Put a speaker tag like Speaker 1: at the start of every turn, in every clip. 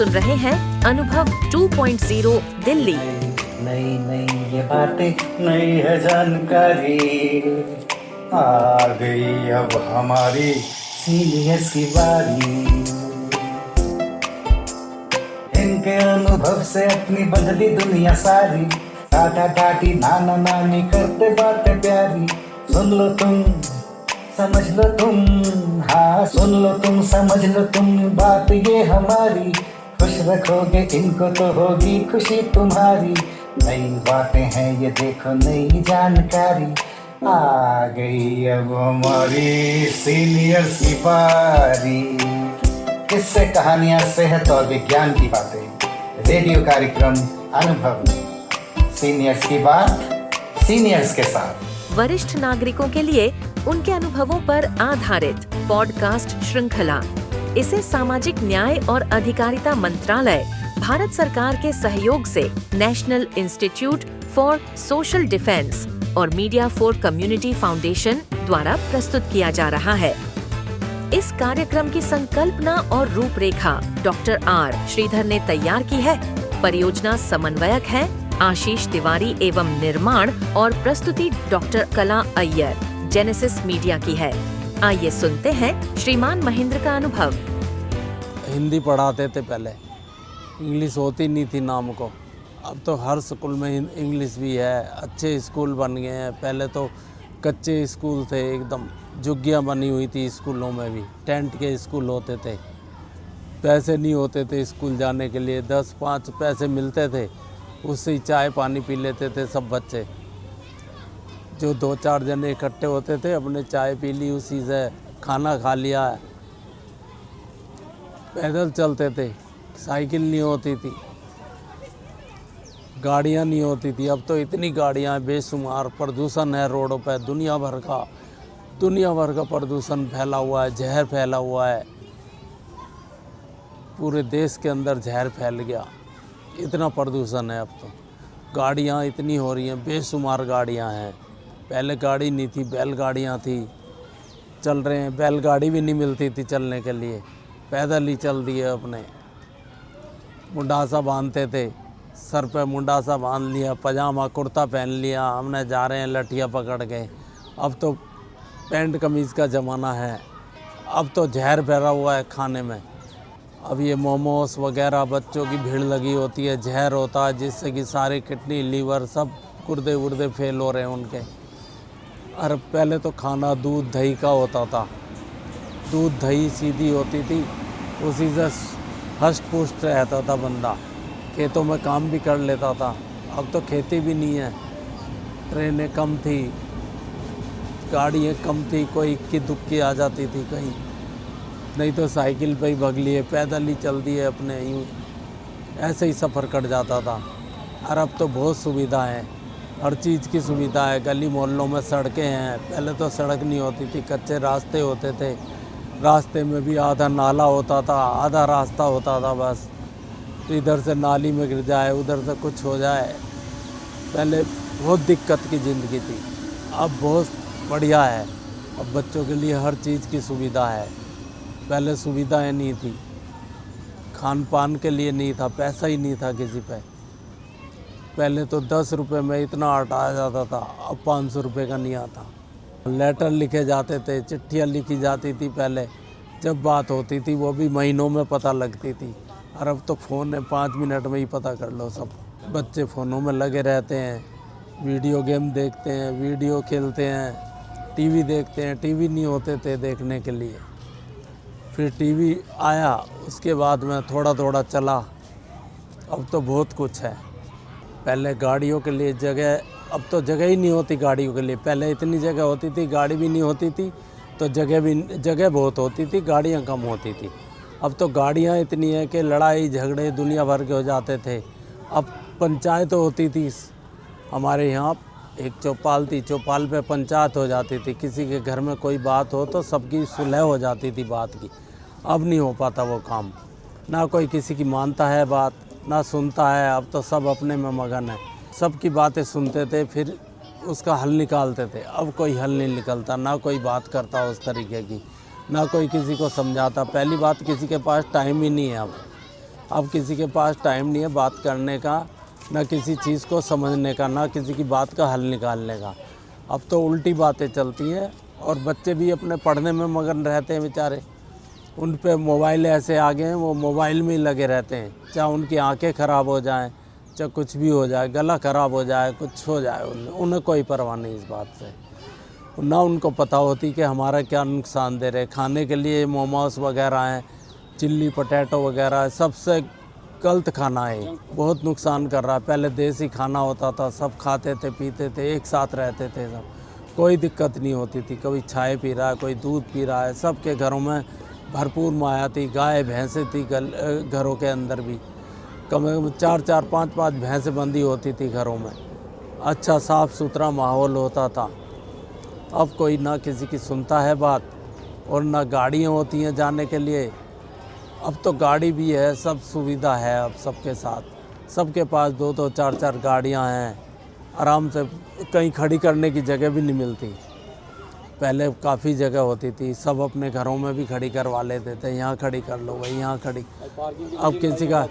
Speaker 1: सुन रहे हैं अनुभव 2.0 दिल्ली।
Speaker 2: नई नई ये बातें, नई है जानकारी, आ गई अब हमारी सीनियर्स की बारी। इनके अनुभव से अपनी बदली दुनिया सारी, टाटा टाटी नाना नानी करते बातें प्यारी। सुन लो तुम, समझ लो तुम, हाँ सुन लो तुम, समझ लो तुम, बात ये हमारी। खुश रखोगे इनको तो होगी खुशी तुम्हारी। नई बातें हैं ये देखो, नई जानकारी, आ गई अब हमारी सीनियर्स की बारी। किससे कहानियां, सेहत और विज्ञान की बातें, रेडियो कार्यक्रम अनुभव में सीनियर्स की बात, सीनियर्स के साथ।
Speaker 1: वरिष्ठ नागरिकों के लिए उनके अनुभवों पर आधारित पॉडकास्ट श्रृंखला। इसे सामाजिक न्याय और अधिकारिता मंत्रालय, भारत सरकार के सहयोग से national institute for social defence और मीडिया फॉर कम्युनिटी फाउंडेशन द्वारा प्रस्तुत किया जा रहा है। इस कार्यक्रम की संकल्पना और रूपरेखा डॉक्टर आर श्रीधर ने तैयार की है। परियोजना समन्वयक है आशीष तिवारी एवं निर्माण और प्रस्तुति डॉक्टर कला अय्यर, जेनेसिस मीडिया की है। आइए सुनते हैं श्रीमान महेंद्र का अनुभव।
Speaker 3: हिंदी पढ़ाते थे पहले, इंग्लिश होती नहीं थी नाम को। अब तो हर स्कूल में इंग्लिश भी है, अच्छे स्कूल बन गए हैं। पहले तो कच्चे स्कूल थे, एकदम झुग्गियाँ बनी हुई थी स्कूलों में भी, टेंट के स्कूल होते थे। पैसे नहीं होते थे स्कूल जाने के लिए, 10-5 पैसे मिलते थे, उससे ही चाय पानी पी लेते थे सब बच्चे। जो 2-4 जने इकट्ठे होते थे, अपने चाय पी ली, उसी से खाना खा लिया। पैदल चलते थे, साइकिल नहीं होती थी, गाड़ियाँ नहीं होती थी। अब तो इतनी गाड़ियाँ हैं बेशुमार, प्रदूषण है रोडों पर, दुनिया भर का प्रदूषण फैला हुआ है, जहर फैला हुआ है। पूरे देश के अंदर जहर फैल गया, इतना प्रदूषण है। अब तो गाड़ियाँ इतनी हो रही हैं, बेशुमार गाड़ियाँ हैं। पहले गाड़ी नहीं थी, बैलगाड़ियाँ थी, चल रहे हैं। बैलगाड़ी भी नहीं मिलती थी चलने के लिए, पैदल ही चल दिए। अपने मुंडासा बांधते थे, सर पे मुंडासा बांध लिया, पजामा कुर्ता पहन लिया, हमने जा रहे हैं लठिया पकड़ के। अब तो पैंट कमीज़ का ज़माना है। अब तो जहर भरा हुआ है खाने में। अब ये मोमोस वगैरह, बच्चों की भीड़ लगी होती है, जहर होता है, जिससे कि सारे किडनी लीवर सब गुर्दे वुर्दे फेल हो रहे हैं उनके। और पहले तो खाना दूध दही का होता था, दूध दही सीधी होती थी, उसी से हष्ट पुष्ट रहता था बंदा, खेतों में काम भी कर लेता था। अब तो खेती भी नहीं है, ट्रेनें कम थी, गाड़ियाँ कम थी, कोई इक्की दुक्की आ जाती थी कहीं, नहीं तो साइकिल पे ही भाग लिए, पैदल ही चल दिए अपने, यूँ ऐसे ही सफ़र कट जाता था। और अब तो बहुत सुविधा है, हर चीज़ की सुविधा है। गली मोहल्लों में सड़कें हैं, पहले तो सड़क नहीं होती थी, कच्चे रास्ते होते थे। रास्ते में भी आधा नाला होता था, आधा रास्ता होता था बस। तो इधर से नाली में गिर जाए, उधर से कुछ हो जाए। पहले बहुत दिक्कत की ज़िंदगी थी, अब बहुत बढ़िया है। अब बच्चों के लिए हर चीज़ की सुविधा है। पहले सुविधाएं नहीं थी, खान पान के लिए नहीं था, पैसा ही नहीं था किसी पे। पहले तो 10 रुपये में इतना आटा आ जाता था, अब 500 रुपये का नहीं आता। लेटर लिखे जाते थे, चिट्ठियाँ लिखी जाती थी पहले, जब बात होती थी वो भी महीनों में पता लगती थी। और अब तो फ़ोन है, 5 मिनट में ही पता कर लो सब। बच्चे फ़ोनों में लगे रहते हैं, वीडियो गेम देखते हैं, वीडियो खेलते हैं, टीवी देखते हैं। टीवी नहीं होते थे देखने के लिए, फिर टीवी आया, उसके बाद में थोड़ा थोड़ा चला। अब तो बहुत कुछ है। पहले गाड़ियों के लिए जगह, अब तो जगह ही नहीं होती गाड़ियों के लिए। पहले इतनी जगह होती थी, गाड़ी भी नहीं होती थी, तो जगह बहुत होती थी, गाड़ियाँ कम होती थी। अब तो गाड़ियाँ इतनी हैं कि लड़ाई झगड़े दुनिया भर के हो जाते थे। अब पंचायत होती थी हमारे यहाँ, एक चौपाल थी, चौपाल पे पंचायत हो जाती थी। किसी के घर में कोई बात हो तो सबकी सुलह हो जाती थी बात की। अब नहीं हो पाता वो काम, ना कोई किसी की मानता है बात, ना सुनता है। अब तो सब अपने में मगन है, सबकी बातें सुनते थे, फिर उसका हल निकालते थे। अब कोई हल नहीं निकलता, ना कोई बात करता उस तरीके की, ना कोई किसी को समझाता। पहली बात, किसी के पास टाइम ही नहीं है अब, अब किसी के पास टाइम नहीं है बात करने का, ना किसी चीज़ को समझने का, ना किसी की बात का हल निकालने का। अब तो उल्टी बातें चलती हैं और बच्चे भी अपने पढ़ने में मगन रहते हैं बेचारे। उन पे मोबाइल ऐसे आ गए हैं, वो मोबाइल में ही लगे रहते हैं। चाहे उनकी आंखें ख़राब हो जाएं, चाहे कुछ भी हो जाए, गला ख़राब हो जाए, कुछ हो जाए, उन्हें कोई परवाह नहीं इस बात से। ना उनको पता होती कि हमारा क्या नुकसान दे रहे। खाने के लिए मोमोस वगैरह हैं, चिल्ली पटैटो वगैरह, सबसे गलत खाना है, बहुत नुकसान कर रहा है। पहले देसी खाना होता था, सब खाते थे, पीते थे, एक साथ रहते थे, सब कोई दिक्कत नहीं होती थी। कभी चाय पी रहा है, कोई दूध पी रहा है, सबके घरों में भरपूर माया थी। गाय भैंसें थी घरों के अंदर भी, कम से कम 4-4, 5-5 भैंसें बंधी होती थी घरों में। अच्छा साफ़ सुथरा माहौल होता था। अब कोई ना किसी की सुनता है बात, और ना गाड़ियाँ होती हैं जाने के लिए। अब तो गाड़ी भी है, सब सुविधा है अब सबके साथ। सबके पास 2-2, 4-4 गाड़ियाँ हैं, आराम से कहीं खड़ी करने की जगह भी नहीं मिलती। पहले काफ़ी जगह होती थी, सब अपने घरों में भी खड़ी करवा लेते थे, यहाँ खड़ी कर लो भाई, यहाँ खड़ी। अब किसी का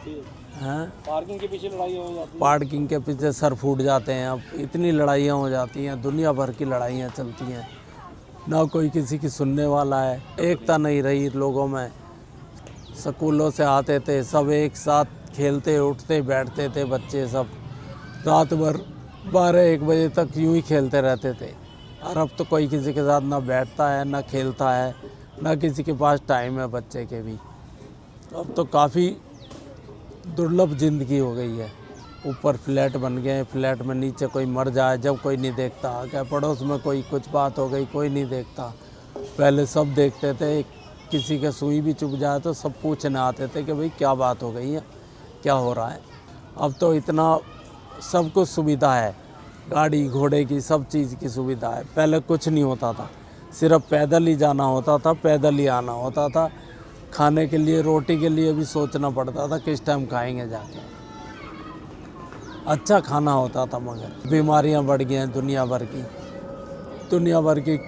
Speaker 3: हैं,
Speaker 4: पार्किंग के पीछे लड़ाई हो जाती है।
Speaker 3: पार्किंग के पीछे सर फूट जाते हैं। अब इतनी लड़ाइयाँ हो जाती हैं, दुनिया भर की लड़ाइयाँ चलती हैं, ना कोई किसी की सुनने वाला है। एकता नहीं रही लोगों में। स्कूलों से आते थे सब एक साथ खेलते, उठते बैठते थे बच्चे, सब रात भर 12-1 बजे तक यूं ही खेलते रहते थे। और अब तो कोई किसी के साथ ना बैठता है, ना खेलता है, ना किसी के पास टाइम है बच्चे के भी। अब तो काफ़ी दुर्लभ ज़िंदगी हो गई है। ऊपर फ्लैट बन गए, फ्लैट में नीचे कोई मर जाए जब कोई नहीं देखता, क्या पड़ोस में कोई कुछ बात हो गई कोई नहीं देखता। पहले सब देखते थे, किसी के सुई भी चुभ जाए तो सब पूछने आते थे कि भाई क्या बात हो गई है, क्या हो रहा है। अब तो इतना सब कुछ सुविधा है, गाड़ी घोड़े की सब चीज़ की सुविधा है। पहले कुछ नहीं होता था, सिर्फ पैदल ही जाना होता था, पैदल ही आना होता था। खाने के लिए, रोटी के लिए भी सोचना पड़ता था किस टाइम खाएंगे जाके। अच्छा खाना होता था, मगर बीमारियां बढ़ गई हैं दुनिया भर की।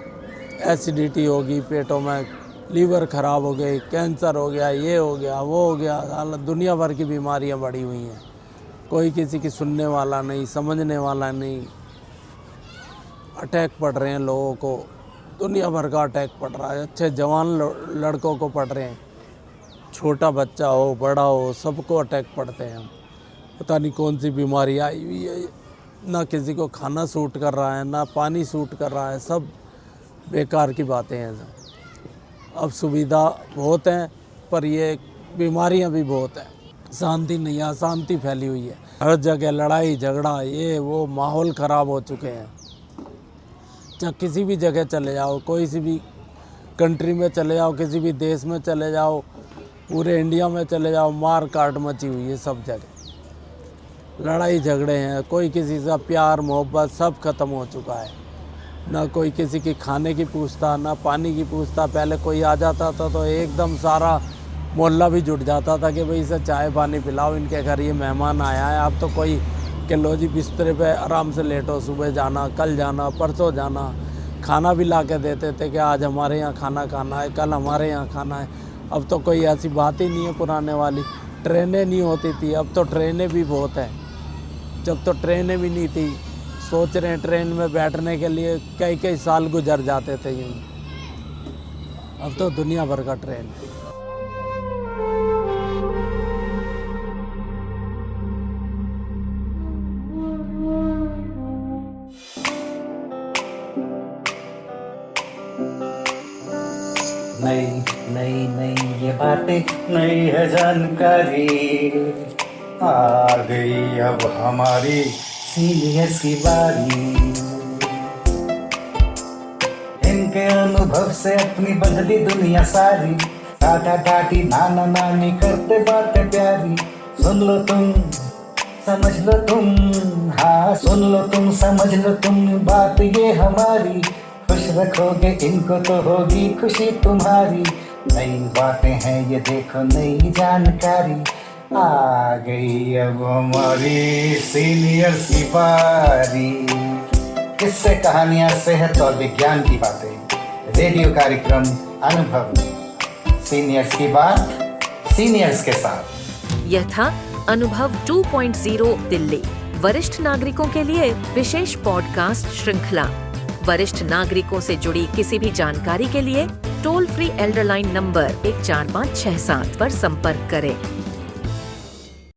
Speaker 3: एसिडिटी होगी पेटों में, लीवर ख़राब हो गई, कैंसर हो गया, ये हो गया, वो हो गया, दुनिया भर की बीमारियां बढ़ी हुई हैं। कोई किसी की सुनने वाला नहीं, समझने वाला नहीं। अटैक पड़ रहे हैं लोगों को, दुनिया भर का अटैक पड़ रहा है। अच्छे जवान लड़कों को पड़ रहे हैं, छोटा बच्चा हो बड़ा हो सबको अटैक पड़ते हैं। पता नहीं कौन सी बीमारी आई हुई है। ना किसी को खाना सूट कर रहा है, ना पानी सूट कर रहा है, सब बेकार की बातें हैं। अब सुविधा बहुत हैं, पर ये बीमारियां भी बहुत हैं। शांति नहीं है, अशांति फैली हुई है। हर जगह लड़ाई झगड़ा, ये वो, माहौल ख़राब हो चुके हैं। चाहे किसी भी जगह चले जाओ, कोई सी भी कंट्री में चले जाओ, किसी भी देश में चले जाओ, पूरे इंडिया में चले जाओ, मार काट मची हुई है सब जगह। लड़ाई झगड़े हैं, कोई किसी से प्यार मोहब्बत सब खत्म हो चुका है। ना कोई किसी की खाने की पूछता, ना पानी की पूछता। पहले कोई आ जाता था तो एकदम सारा मोहल्ला भी जुट जाता था कि भाई इसे चाय पानी पिलाओ, इनके घर ये मेहमान आया है। अब तो कोई कि लो जी बिस्तरे पे आराम से लेटो, सुबह जाना, कल जाना, परसों जाना। खाना भी ला के देते थे कि आज हमारे यहाँ खाना खाना है, कल हमारे यहाँ खाना है। अब तो कोई ऐसी बात ही नहीं है पुराने वाली। ट्रेनें नहीं होती थी, अब तो ट्रेनें भी बहुत हैं। जब तो ट्रेनें भी नहीं थी, सोच रहे हैं ट्रेन में बैठने के लिए कई साल गुजर जाते थे यूँ। अब तो दुनिया भर का ट्रेन है।
Speaker 2: नई नई नई ये बातें, नई है जानकारी, आ गई अब हमारी सीनियर्स की बारी। इनके अनुभव से अपनी बदली दुनिया सारी, टाटा टाटी नाना नानी करते बातें प्यारी। सुन लो तुम, समझ लो तुम, हाँ सुन लो तुम, समझ लो तुम, बात ये हमारी। खुश रखोगे इनको तो होगी खुशी तुम्हारी। नई बातें हैं ये देखो, नई जानकारी, आ गई अब हमारी सीनियर्स की बारी। किस्से कहानियां, सेहत और विज्ञान की बातें, रेडियो कार्यक्रम अनुभव, सीनियर्स की बात सीनियर्स के साथ।
Speaker 1: यह था अनुभव 2.0 दिल्ली, वरिष्ठ नागरिकों के लिए विशेष पॉडकास्ट श्रृंखला। वरिष्ठ नागरिकों से जुड़ी किसी भी जानकारी के लिए toll free Elder line number 14567 पर संपर्क करें।